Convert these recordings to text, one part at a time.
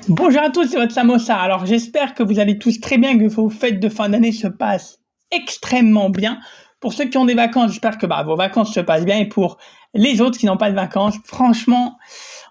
Bonjour à tous, c'est votre Samosa. Alors j'espère que vous allez tous très bien, que vos fêtes de fin d'année se passent extrêmement bien. Pour ceux qui ont des vacances, j'espère que vos vacances se passent bien. Et pour les autres qui n'ont pas de vacances, franchement,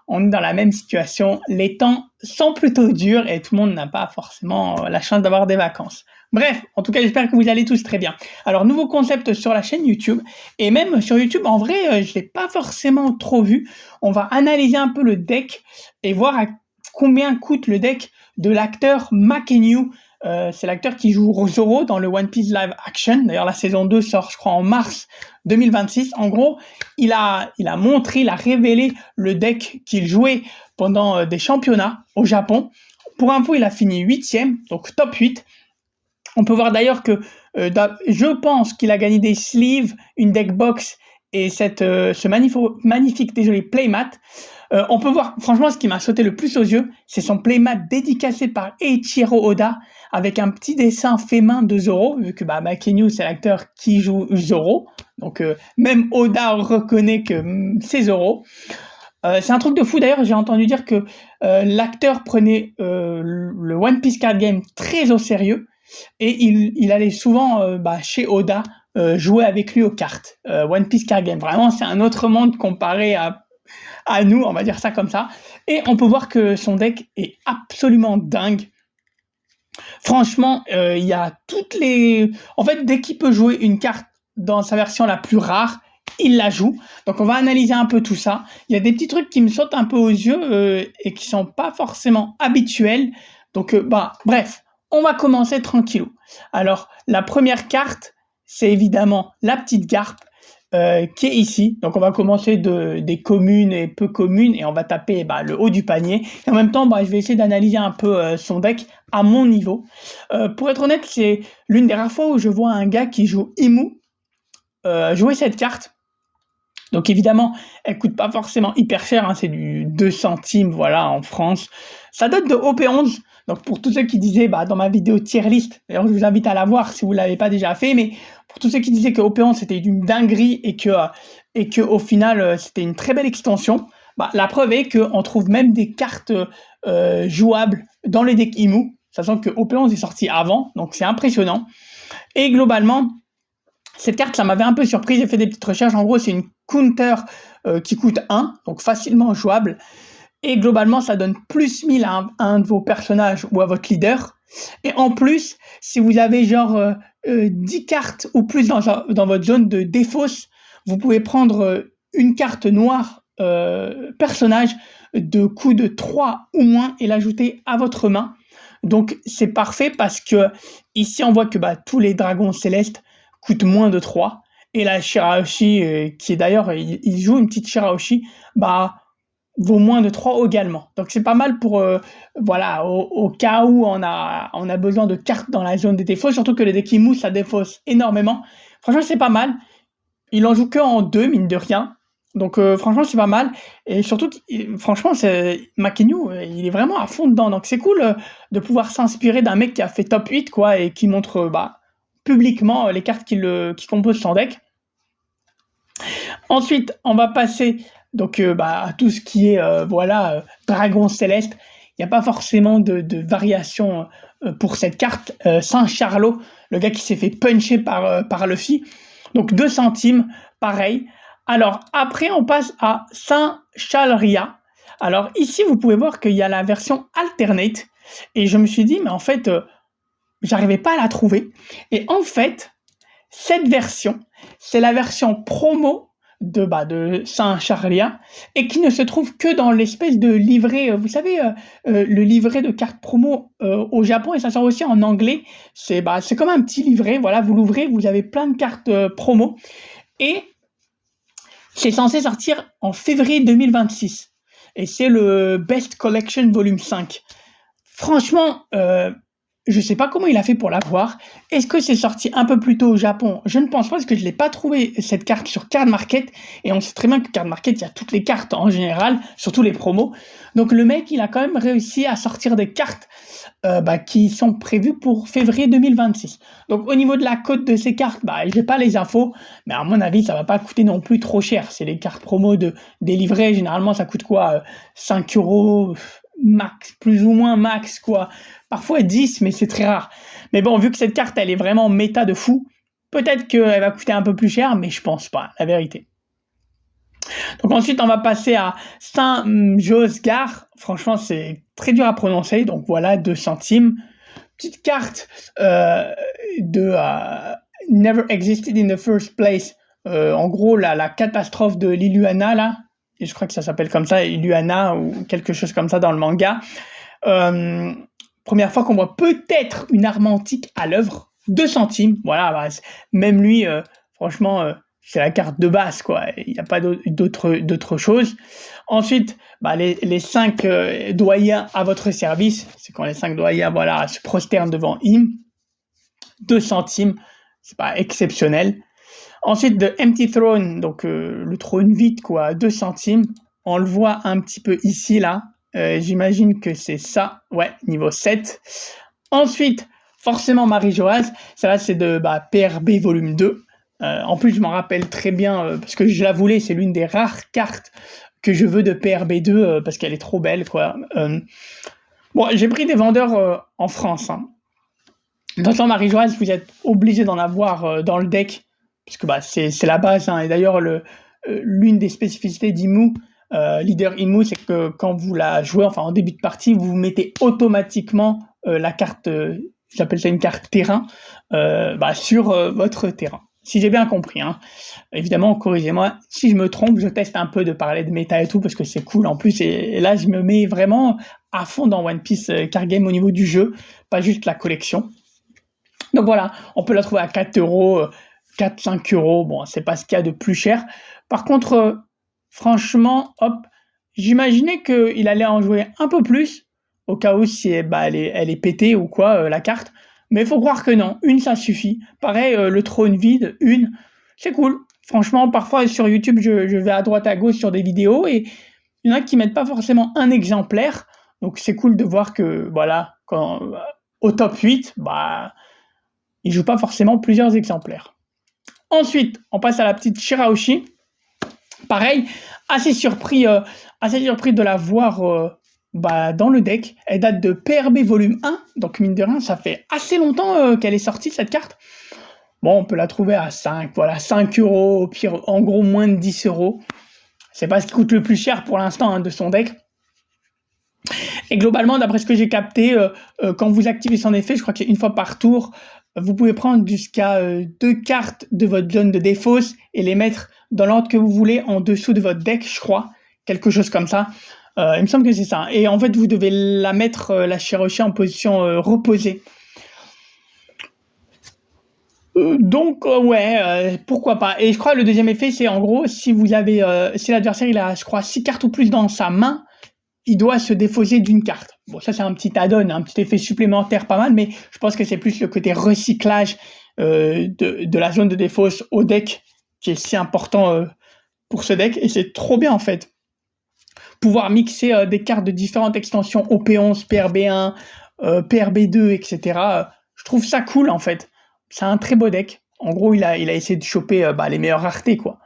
on est dans la même situation. Les temps sont plutôt durs et tout le monde n'a pas forcément la chance d'avoir des vacances. Bref, en tout cas, j'espère que vous allez tous très bien. Alors, nouveau concept sur la chaîne YouTube. Et même sur YouTube, en vrai, je ne l'ai pas forcément trop vu. On va analyser un peu le deck et voir à combien coûte le deck de l'acteur Mackenyu. C'est l'acteur qui joue Zoro dans le One Piece Live Action. D'ailleurs, la saison 2 sort, je crois, en mars 2026. En gros, il a montré, il a révélé le deck qu'il jouait pendant des championnats au Japon. Pour info, il a fini 8e, donc top 8. On peut voir d'ailleurs que je pense qu'il a gagné des sleeves, une deck box et ce magnifique désolé, playmat. On peut voir, franchement, ce qui m'a sauté le plus aux yeux, c'est son playmat dédicacé par Eiichiro Oda avec un petit dessin fait main de Zoro, vu que Mackenyu, c'est l'acteur qui joue Zoro. Donc, même Oda reconnaît que c'est Zoro. C'est un truc de fou d'ailleurs, j'ai entendu dire que l'acteur prenait le One Piece Card Game très au sérieux et il allait souvent chez Oda jouer avec lui aux cartes. One Piece Card Game, vraiment c'est un autre monde comparé à nous, on va dire ça comme ça. Et on peut voir que son deck est absolument dingue. Franchement, il y a toutes les... En fait, dès qu'il peut jouer une carte dans sa version la plus rare, il la joue. Donc on va analyser un peu tout ça. Il y a des petits trucs qui me sautent un peu aux yeux et qui sont pas forcément habituels. Donc bref, on va commencer tranquillou. Alors la première carte, c'est évidemment la petite garpe qui est ici. Donc on va commencer des communes et peu communes et on va taper le haut du panier. Et en même temps, je vais essayer d'analyser un peu son deck à mon niveau. Pour être honnête, c'est l'une des rares fois où je vois un gars qui joue Imu jouer cette carte. Donc évidemment, elle coûte pas forcément hyper cher, c'est du 2 centimes, voilà, en France. Ça date de OP11, donc pour tous ceux qui disaient, dans ma vidéo tier list, d'ailleurs je vous invite à la voir si vous l'avez pas déjà fait, mais pour tous ceux qui disaient que OP11 c'était une dinguerie et que au final c'était une très belle extension, la preuve est qu'on trouve même des cartes jouables dans les decks Imu, sachant que OP11 est sorti avant, donc c'est impressionnant. Et globalement, cette carte, ça m'avait un peu surpris, j'ai fait des petites recherches. En gros, c'est une counter qui coûte 1, donc facilement jouable. Et globalement, ça donne plus 1000 à un de vos personnages ou à votre leader. Et en plus, si vous avez 10 cartes ou plus dans votre zone de défausse, vous pouvez prendre une carte noire personnage de coût de 3 ou moins et l'ajouter à votre main. Donc c'est parfait parce que ici on voit que tous les dragons célestes coûte moins de 3. Et la Shirahoshi, qui est d'ailleurs, il joue une petite Shirahoshi, vaut moins de 3 également. Donc c'est pas mal pour, au cas où on a besoin de cartes dans la zone des défauts, surtout que les decks Imu, ça défausse énormément. Franchement, c'est pas mal. Il en joue que en 2, mine de rien. Donc franchement, c'est pas mal. Et surtout, franchement, Mackenyu, il est vraiment à fond dedans. Donc c'est cool de pouvoir s'inspirer d'un mec qui a fait top 8, quoi, et qui montre... publiquement les cartes qui composent son deck. Ensuite, on va passer à tout ce qui est dragon céleste. Il n'y a pas forcément de variation pour cette carte. Saint-Charlot, le gars qui s'est fait puncher par Luffy. Donc 2 centimes, pareil. Alors après, on passe à Saint-Chalria. Alors ici, vous pouvez voir qu'il y a la version alternate. Et je me suis dit, mais en fait... j'arrivais pas à la trouver. Et en fait, cette version, c'est la version promo de Saint-Charlia et qui ne se trouve que dans l'espèce de livret, vous savez, le livret de cartes promo au Japon, et ça sort aussi en anglais. C'est comme un petit livret, voilà, vous l'ouvrez, vous avez plein de cartes promo et c'est censé sortir en février 2026. Et c'est le Best Collection Volume 5. Franchement, je sais pas comment il a fait pour l'avoir. Est-ce que c'est sorti un peu plus tôt au Japon? Je ne pense pas parce que je l'ai pas trouvé cette carte sur Card Market. Et on sait très bien que Card Market, il y a toutes les cartes en général, surtout les promos. Donc le mec, il a quand même réussi à sortir des cartes qui sont prévues pour février 2026. Donc au niveau de la cote de ces cartes, j'ai pas les infos. Mais à mon avis, ça va pas coûter non plus trop cher. C'est les cartes promo des livrets. Généralement, ça coûte quoi 5 euros max, plus ou moins max, quoi. Parfois 10, mais c'est très rare. Mais bon, vu que cette carte, elle est vraiment méta de fou, peut-être qu'elle va coûter un peu plus cher, mais je pense pas, la vérité. Donc ensuite, on va passer à Saint-Josgar. Franchement, c'est très dur à prononcer. Donc voilà, 2 centimes. Petite carte de Never Existed in the First Place. En gros, la catastrophe de Liliana, là. Et je crois que ça s'appelle comme ça, Liliana ou quelque chose comme ça dans le manga. Première fois qu'on voit peut-être une arme antique à l'œuvre. 2 centimes. Voilà, bah, même lui, franchement... c'est la carte de base, quoi. Il n'y a pas d'autre chose. Ensuite, bah, les 5 doyens à votre service. C'est quand les 5 doyens, voilà, se prosternent devant Im. 2 centimes. C'est pas exceptionnel. Ensuite, The Empty Throne, donc le trône vide, quoi. 2 centimes. On le voit un petit peu ici, là. J'imagine que c'est ça. Ouais, niveau 7. Ensuite, forcément, Marie-Joase. Ça là, c'est de PRB volume 2. En plus, je m'en rappelle très bien parce que je la voulais. C'est l'une des rares cartes que je veux de PRB2 parce qu'elle est trop belle, quoi. Bon, j'ai pris des vendeurs en France. Hein. Dans Marie-Joise, vous êtes obligé d'en avoir dans le deck parce que c'est la base. Hein. Et d'ailleurs, l'une des spécificités d'Imu, leader Imu, c'est que quand vous la jouez, enfin en début de partie, vous mettez automatiquement la carte, j'appelle ça une carte terrain, sur votre terrain. Si j'ai bien compris, hein. Évidemment, corrigez-moi si je me trompe, je teste un peu de parler de méta et tout, parce que c'est cool en plus, et là, je me mets vraiment à fond dans One Piece Card Game au niveau du jeu, pas juste la collection. Donc voilà, on peut la trouver à 4 €, 4-5 €, bon, c'est pas ce qu'il y a de plus cher. Par contre, franchement, hop, j'imaginais qu'il allait en jouer un peu plus, au cas où si elle est pétée ou quoi, la carte. Mais il faut croire que non, une ça suffit. Pareil, le trône vide, une, c'est cool. Franchement, parfois sur YouTube, je vais à droite à gauche sur des vidéos et il y en a qui mettent pas forcément un exemplaire. Donc c'est cool de voir que voilà, au top 8, ils jouent pas forcément plusieurs exemplaires. Ensuite, on passe à la petite Shirahoshi. Pareil, assez surpris de la voir dans le deck. Elle date de PRB volume 1, donc mine de rien, ça fait assez longtemps qu'elle est sortie cette carte. Bon, on peut la trouver à 5, voilà, 5 €, au pire, en gros, moins de 10 €. C'est pas ce qui coûte le plus cher pour l'instant de son deck. Et globalement, d'après ce que j'ai capté, quand vous activez son effet, je crois que c'est une fois par tour, vous pouvez prendre jusqu'à 2 cartes de votre zone de défausse et les mettre dans l'ordre que vous voulez en dessous de votre deck, je crois. Quelque chose comme ça. Il me semble que c'est ça. Et en fait, vous devez la mettre, la Shirahoshi, en position reposée. Pourquoi pas. Et je crois que le deuxième effet, c'est en gros, si l'adversaire il a, je crois, 6 cartes ou plus dans sa main, il doit se défausser d'une carte. Bon, ça c'est un petit add-on, un petit effet supplémentaire pas mal, mais je pense que c'est plus le côté recyclage de la zone de défausse au deck qui est si important pour ce deck, et c'est trop bien en fait. Pouvoir mixer des cartes de différentes extensions OP11, PRB1, PRB2, etc. Je trouve ça cool en fait. C'est un très beau deck. En gros, il a essayé de choper les meilleures raretés, quoi.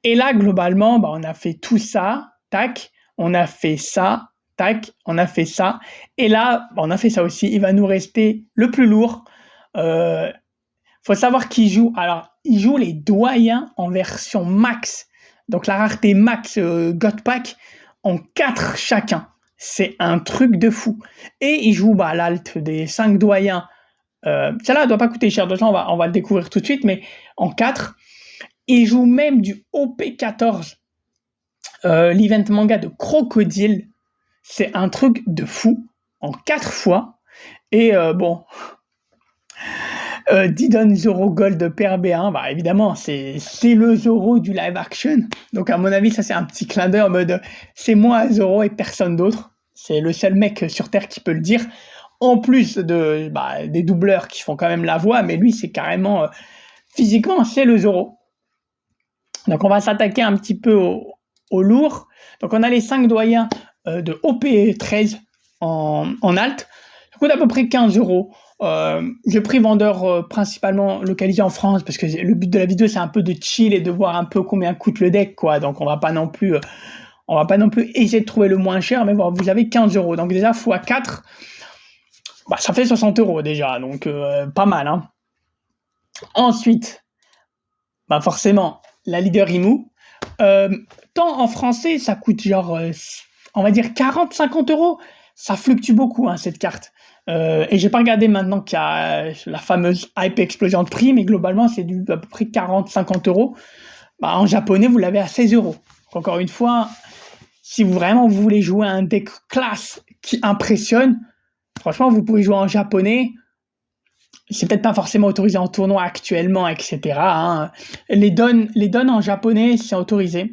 Et là, globalement, on a fait tout ça, tac, on a fait ça, tac, on a fait ça. Et là, on a fait ça aussi. Il va nous rester le plus lourd. Faut savoir qui joue. Alors, il joue les doyens en version max. Donc, la rareté max God Pack en 4 chacun. C'est un truc de fou. Et il joue l'alt des 5 doyens. Celle-là ne doit pas coûter cher. De toute façon, on va le découvrir tout de suite. Mais en 4, il joue même du OP14. L'event manga de Crocodile. C'est un truc de fou. En 4 fois. Et Didon Zoro Gold PRB1, évidemment, c'est le Zoro du live action. Donc, à mon avis, ça, c'est un petit clin d'œil en mode c'est moi, Zoro, et personne d'autre. C'est le seul mec sur Terre qui peut le dire. En plus des doubleurs qui font quand même la voix, mais lui, c'est carrément physiquement, c'est le Zoro. Donc, on va s'attaquer un petit peu au lourd. Donc, on a les 5 doyens de OP13 en alt. Ça coûte à peu près 15 €. J'ai pris vendeur principalement localisé en France parce que le but de la vidéo c'est un peu de chill et de voir un peu combien coûte le deck, quoi. Donc on va pas non plus On va pas non plus essayer de trouver le moins cher, mais bon, vous avez 15 euros. Donc déjà, fois 4, bah, ça fait 60 euros déjà, donc pas mal. Hein. Ensuite, bah forcément, la Leader Emu. Tant en français, ça coûte genre, on va dire 40-50 euros. Ça fluctue beaucoup, hein, cette carte. Et j'ai pas regardé maintenant qu'il y a la fameuse hype explosion de prix, mais globalement, c'est du à peu près 40-50 euros. Bah, en japonais, vous l'avez à 16 euros. Encore une fois, si vous voulez jouer à un deck classe qui impressionne, franchement, vous pouvez jouer en japonais. C'est peut-être pas forcément autorisé en tournoi actuellement, etc. Hein. Les dons en japonais, c'est autorisé,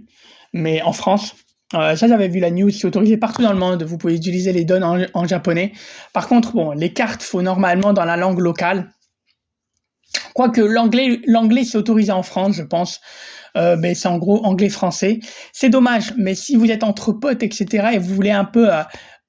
mais en France, ça j'avais vu la news, c'est autorisé partout dans le monde. Vous pouvez utiliser les dons en japonais. Par contre, bon, les cartes, faut normalement dans la langue locale. Quoique l'anglais c'est autorisé en France, je pense. Mais c'est en gros anglais-français. C'est dommage, mais si vous êtes entre potes, etc., et vous voulez un peu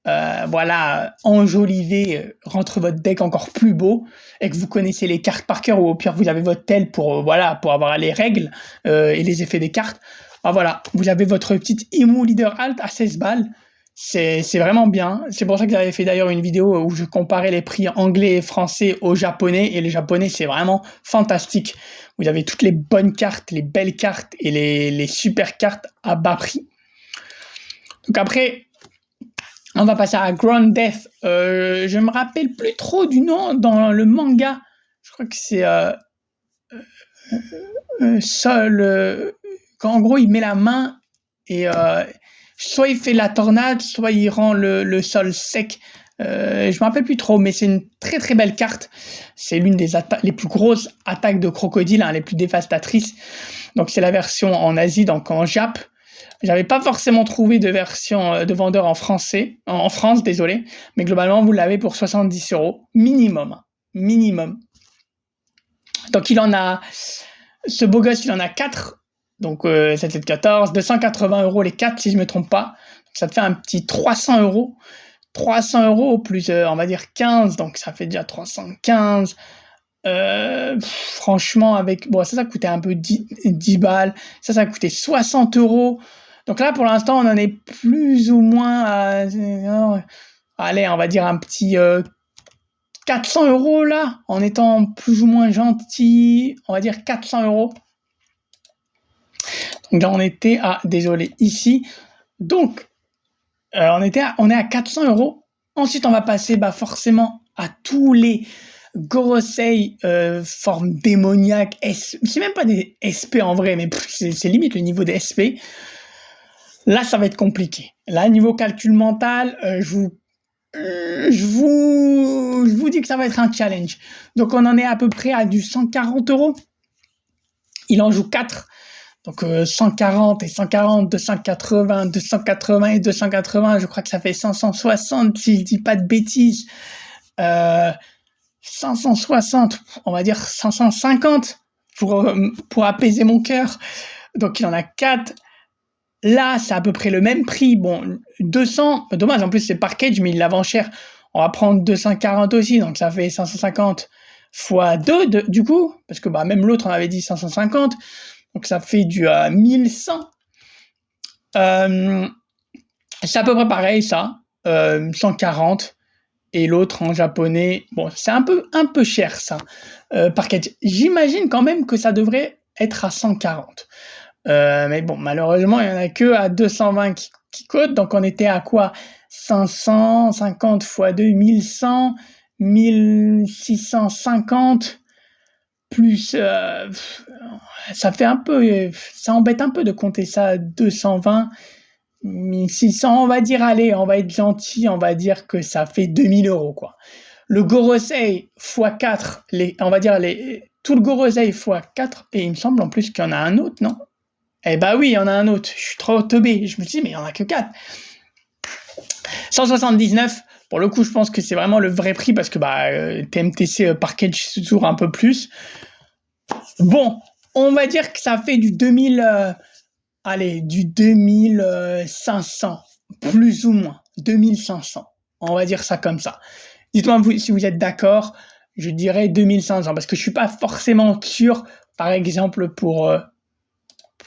voilà, enjoliver, rendre votre deck encore plus beau, et que vous connaissez les cartes par cœur, ou au pire vous avez votre tel pour voilà, pour avoir les règles et les effets des cartes. Ah, voilà, vous avez votre petite Emu Leader Alt à 16 balles. C'est vraiment bien. C'est pour ça que j'avais fait d'ailleurs une vidéo où je comparais les prix anglais et français au japonais. Et les japonais, c'est vraiment fantastique. Vous avez toutes les bonnes cartes, les belles cartes et les super cartes à bas prix. Donc après, on va passer à Grand Death. Je me rappelle plus trop du nom dans le manga. Je crois que c'est Sol. Quand en gros il met la main et soit il fait la tornade, soit il rend le sol sec. Je me rappelle plus trop, mais c'est une très très belle carte. C'est l'une des les plus grosses attaques de crocodile, hein, les plus dévastatrices. Donc c'est la version en Asie, donc en Jap. J'avais pas forcément trouvé de version de vendeur en français, en France, désolé, mais globalement vous l'avez pour 70 euros minimum, minimum. Donc il en a, ce beau gosse, il en a 4. Donc 7, 14, 280 euros les 4 si je me trompe pas. Donc, ça te fait un petit 300 euros. 300 euros plus, on va dire 15, donc ça fait déjà 315. Franchement, avec. Bon, ça coûtait un peu 10 balles. Ça coûtait 60 euros. Donc là, pour l'instant, on en est plus ou moins à. Allez, on va dire un petit 400 euros là, en étant plus ou moins gentil. On va dire 400 euros. Donc là, on était à, désolé, ici. Donc, on est à 400 euros. Ensuite, on va passer forcément à tous les Gorosei formes démoniaques. C'est même pas des SP en vrai, mais c'est limite le niveau des SP. Là, ça va être compliqué. Là, niveau calcul mental, je vous dis que ça va être un challenge. Donc, on en est à peu près à du 140 euros. Il en joue 4. Donc 140 et 140, 280, 280 et 280, je crois que ça fait 560 si je dis pas de bêtises. 560, on va dire 550 pour apaiser mon cœur. Donc il en a 4. Là, c'est à peu près le même prix. Bon, 200, dommage, en plus c'est package, mais il la vend cher. On va prendre 240 aussi, donc ça fait 550 fois 2 du coup, parce que même l'autre on avait dit 550. Donc ça fait du 1100. C'est à peu près pareil ça, 140. Et l'autre en japonais, bon, c'est un peu cher ça. Package. J'imagine quand même que ça devrait être à 140. Mais bon, malheureusement, il n'y en a que à 220 qui cotent. Donc on était à quoi? 550 fois 2, 1100, 1650. Plus, ça fait un peu, ça embête un peu de compter ça à 220, 1600, on va dire, allez, on va être gentil, on va dire que ça fait 2000 euros, quoi. Le Gorosei x4, on va dire tout le Gorosei x4, et il me semble en plus qu'il y en a un autre, non? Eh oui, il y en a un autre, je suis trop teubé, je me dis, mais il n'y en a que 4. 179, pour le coup, je pense que c'est vraiment le vrai prix parce que TMTC package, c'est toujours un peu plus. Bon, on va dire que ça fait du 2000, du 2500, plus ou moins, 2500. On va dire ça comme ça. Dites-moi si vous êtes d'accord, je dirais 2500 parce que je suis pas forcément sûr, par exemple, pour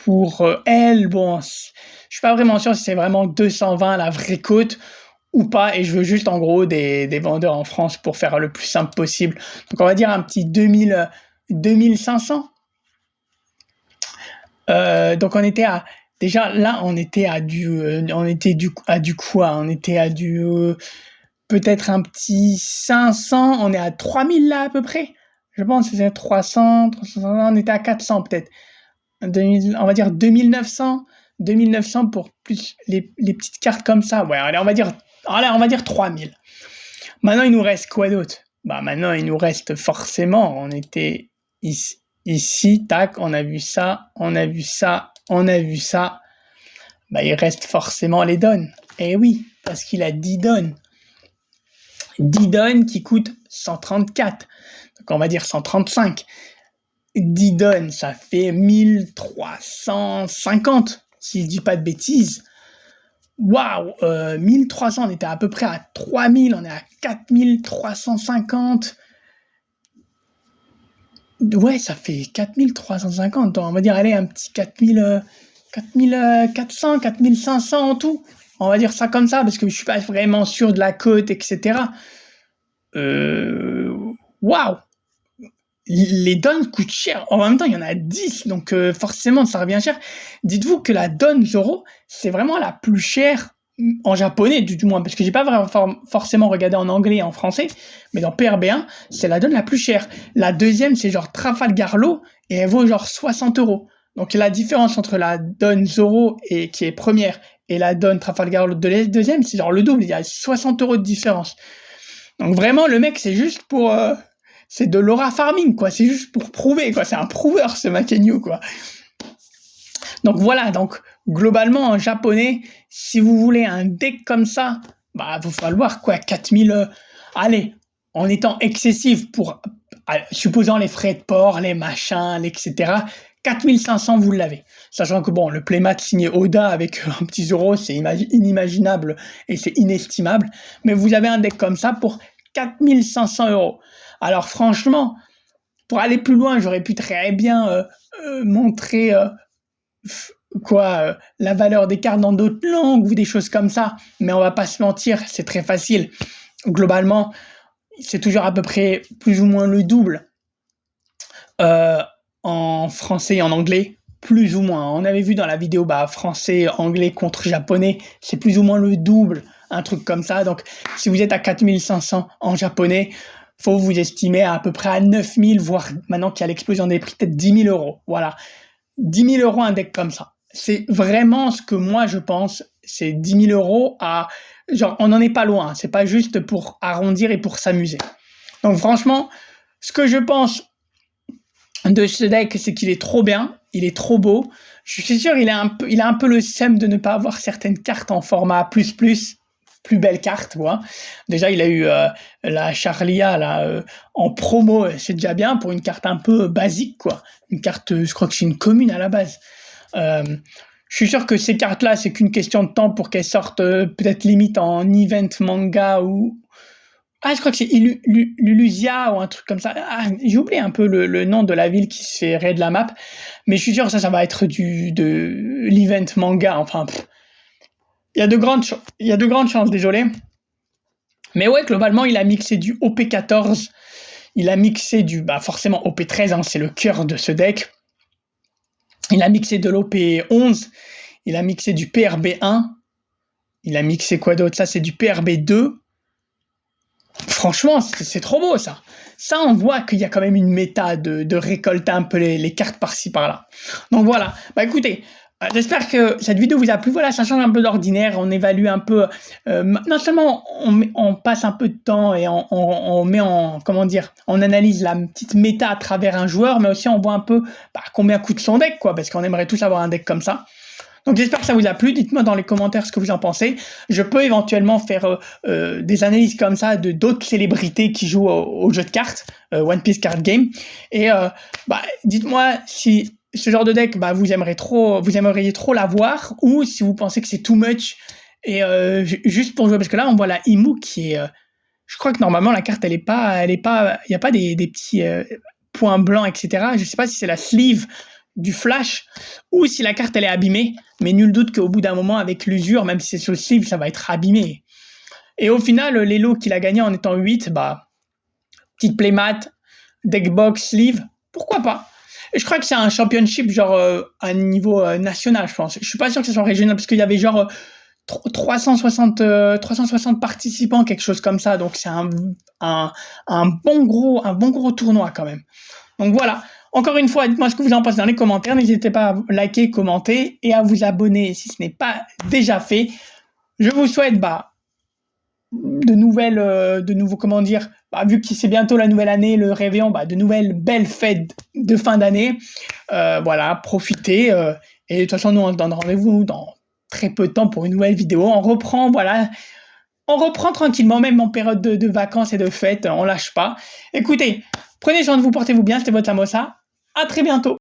pour elle, bon, je suis pas vraiment sûr si c'est vraiment 220 la vraie cote ou pas, et je veux juste en gros des vendeurs en France pour faire le plus simple possible. Donc on va dire un petit 2500. Donc on était à déjà là on était à du quoi? On était à du peut-être un petit 500, on est à 3000 là à peu près. Je pense que c'est 300, on était à 400 peut-être. 2000, on va dire 2900 pour plus les petites cartes comme ça. Ouais, allez, on va dire 3000. Maintenant, il nous reste quoi d'autre? Bah, maintenant, il nous reste forcément, on était ici, tac, on a vu ça, on a vu ça, on a vu ça. Bah, il reste forcément les donnes. Eh oui, parce qu'il a 10 donnes. 10 donnes qui coûtent 134. Donc, on va dire 135. 10 donnes, ça fait 1350, si je dis pas de bêtises. Waouh, 1300, on était à peu près à 3000, on est à 4350. Ouais, ça fait 4350, on va dire, allez, un petit 4400, 4500 en tout. On va dire ça comme ça, parce que je suis pas vraiment sûr de la cote, etc. Waouh, les donnes coûtent cher. En même temps, il y en a 10, donc forcément, ça revient cher. Dites-vous que la donne Zoro, c'est vraiment la plus chère en japonais, du moins, parce que j'ai pas vraiment forcément regardé en anglais et en français, mais dans PRB1, c'est la donne la plus chère. La deuxième, c'est genre Trafalgar Law, et elle vaut genre 60€. Donc la différence entre la donne Zoro, qui est première, et la donne Trafalgar Law de deuxième, c'est genre le double, il y a 60€ de différence. Donc vraiment, le mec, c'est juste pour... c'est de l'aura farming, quoi. C'est juste pour prouver, quoi. C'est un prouveur, ce Makenyu, quoi. Donc voilà, donc globalement, en japonais, si vous voulez un deck comme ça, bah, il va falloir, quoi, 4000... allez, en étant excessif pour... supposant les frais de port, les machins, etc., 4500, vous l'avez. Sachant que, bon, le playmat signé Oda avec un petit euro, c'est inimaginable et c'est inestimable. Mais vous avez un deck comme ça pour 4500€. Alors franchement, pour aller plus loin, j'aurais pu très bien montrer la valeur des cartes dans d'autres langues ou des choses comme ça, mais on va pas se mentir, c'est très facile. Globalement, c'est toujours à peu près plus ou moins le double en français et en anglais, plus ou moins. On avait vu dans la vidéo, français, anglais contre japonais, c'est plus ou moins le double, un truc comme ça. Donc, si vous êtes à 4500 en japonais, faut vous estimer à peu près à 9000, voire maintenant qu'il y a l'explosion des prix, peut-être 10 000€. Voilà. 10 000€ un deck comme ça. C'est vraiment ce que moi je pense, c'est 10 000€ à... genre, on n'en est pas loin, c'est pas juste pour arrondir et pour s'amuser. Donc franchement, ce que je pense de ce deck, c'est qu'il est trop bien, il est trop beau. Je suis sûr il a un peu le seum de ne pas avoir certaines cartes en format plus belle carte, quoi. Déjà, il a eu la Charlia là, en promo, c'est déjà bien pour une carte un peu basique, quoi. Une carte, je crois que c'est une commune à la base. Je suis sûr que ces cartes-là, c'est qu'une question de temps pour qu'elles sortent peut-être limite en event manga ou... Ah, je crois que c'est Lulusia ou un truc comme ça. Ah, j'ai oublié un peu le nom de la ville qui se fait raid de la map, mais je suis sûr que ça va être de l'event manga, enfin... Il y a de grandes chances, désolé. Mais ouais, globalement, il a mixé du OP14, il a mixé du, forcément OP13, hein, c'est le cœur de ce deck. Il a mixé de l'OP11, il a mixé du PRB1, il a mixé quoi d'autre? Ça, c'est du PRB2. Franchement, c'est trop beau, ça. Ça, on voit qu'il y a quand même une méta de récolter un peu les cartes par-ci, par-là. Donc voilà. Écoutez, j'espère que cette vidéo vous a plu. Voilà, ça change un peu d'ordinaire. On évalue un peu. Non seulement on passe un peu de temps et on met on analyse la petite méta à travers un joueur, mais aussi on voit un peu combien coûte son deck, quoi, parce qu'on aimerait tous avoir un deck comme ça. Donc j'espère que ça vous a plu. Dites-moi dans les commentaires ce que vous en pensez. Je peux éventuellement faire des analyses comme ça de d'autres célébrités qui jouent au jeu de cartes, One Piece Card Game. Et dites-moi si ce genre de deck, vous aimeriez trop l'avoir, ou si vous pensez que c'est too much et juste pour jouer, parce que là on voit la Imu qui est, je crois que normalement la carte elle est pas, il y a pas des petits points blancs, etc. Je sais pas si c'est la sleeve du flash ou si la carte elle est abîmée, mais nul doute qu'au bout d'un moment avec l'usure, même si c'est sur le sleeve, ça va être abîmé. Et au final, les lots qu'il a gagné en étant 8, bah, petite playmat, deckbox, sleeve, pourquoi pas. Et je crois que c'est un championship genre à un niveau national, je pense. Je suis pas sûr que ce soit régional parce qu'il y avait genre 360 participants, quelque chose comme ça. Donc c'est un bon gros tournoi quand même. Donc voilà. Encore une fois, dites-moi ce que vous en pensez dans les commentaires. N'hésitez pas à liker, commenter et à vous abonner si ce n'est pas déjà fait. Je vous souhaite de nouveaux, comment dire, vu que c'est bientôt la nouvelle année, le réveillon, de nouvelles belles fêtes de fin d'année. Voilà, profitez. Et de toute façon, nous, on se donne rendez-vous dans très peu de temps pour une nouvelle vidéo. On reprend tranquillement, même en période de vacances et de fêtes, on lâche pas. Écoutez, prenez soin de vous, portez-vous bien, c'était votre Samosa. À très bientôt.